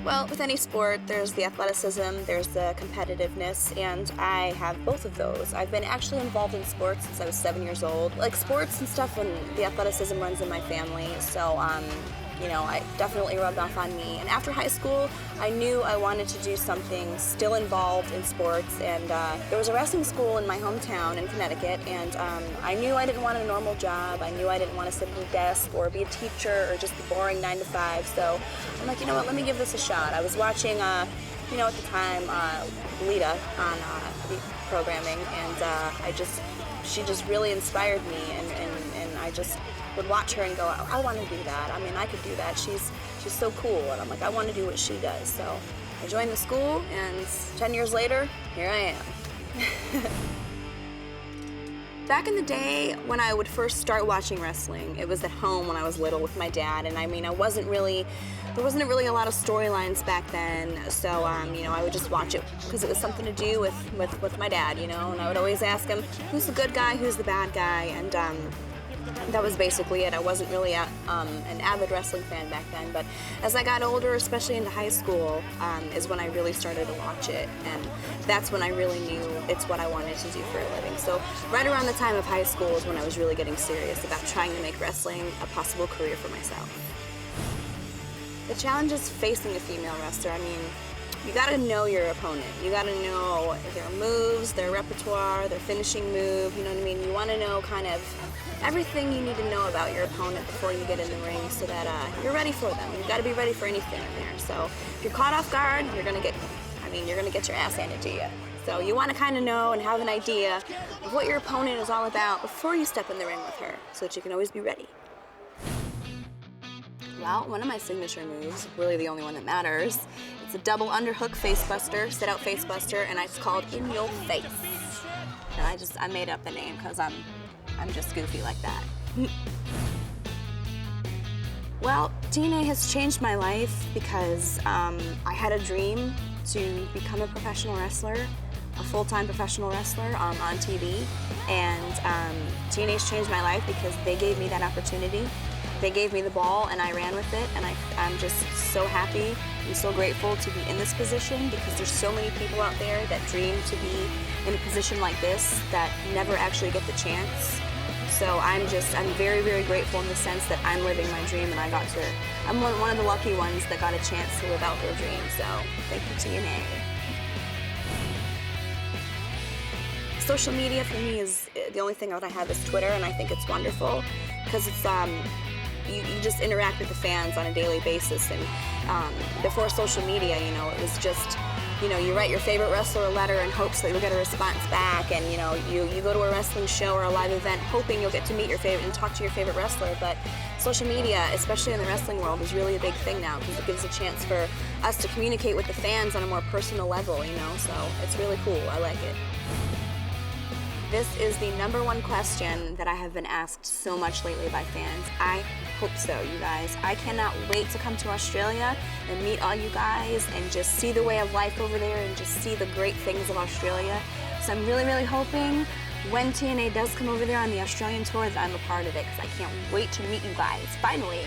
Well, with any sport, there's the athleticism, there's the competitiveness, and I have both of those. I've been actually involved in sports since I was 7 years old. Like sports and stuff, and the athleticism runs in my family, so it definitely rubbed off on me. And after high school, I knew I wanted to do something still involved in sports, and there was a wrestling school in my hometown in Connecticut, and I knew I didn't want a normal job. I knew I didn't want to sit at a desk or be a teacher or just the boring 9 to 5, so I'm like, you know what, let me give this a shot. I was watching, at the time, Lita on the programming, and she just really inspired me, and I just would watch her and go, I want to do that. I mean, I could do that. She's so cool, and I'm like, I want to do what she does. So I joined the school, and 10 years later, here I am. Back in the day, when I would first start watching wrestling, it was at home when I was little with my dad, and I mean, there wasn't really a lot of storylines back then, so, I would just watch it because it was something to do with my dad, and I would always ask him, who's the good guy, who's the bad guy, and that was basically it. I wasn't really an avid wrestling fan back then, but as I got older, especially into high school, is when I really started to watch it, and that's when I really knew it's what I wanted to do for a living. So right around the time of high school is when I was really getting serious about trying to make wrestling a possible career for myself. The challenge is facing a female wrestler. I mean, you gotta know your opponent. You gotta know their moves, their repertoire, their finishing move, you know what I mean? You wanna know kind of everything you need to know about your opponent before you get in the ring so that you're ready for them. You've gotta be ready for anything in there. So if you're caught off guard, you're gonna get your ass handed to you. So you wanna kinda know and have an idea of what your opponent is all about before you step in the ring with her so that you can always be ready. Well, one of my signature moves, really the only one that matters, it's a double underhook facebuster, sit-out facebuster, and it's called In Your Face. And I made up the name because I'm just goofy like that. Well, TNA has changed my life because I had a dream to become a professional wrestler, a full-time professional wrestler on TV, and TNA's changed my life because they gave me that opportunity. They gave me the ball and I ran with it, and I'm just so happy and so grateful to be in this position because there's so many people out there that dream to be in a position like this that never actually get the chance. So I'm very, very grateful in the sense that I'm living my dream, and I'm one of the lucky ones that got a chance to live out their dream. So thank you, TNA. Social media for me is the only thing that I have is Twitter, and I think it's wonderful because it's you just interact with the fans on a daily basis. And before social media, it was just, you write your favorite wrestler a letter in hopes that you'll get a response back, and you go to a wrestling show or a live event hoping you'll get to meet your favorite and talk to your favorite wrestler. But social media, especially in the wrestling world, is really a big thing now because it gives a chance for us to communicate with the fans on a more personal level, so it's really cool. I like it. This is the #1 question that I have been asked so much lately by fans. I hope so, you guys. I cannot wait to come to Australia and meet all you guys and just see the way of life over there and just see the great things of Australia. So I'm really, really hoping when TNA does come over there on the Australian tour that I'm a part of it because I can't wait to meet you guys, finally.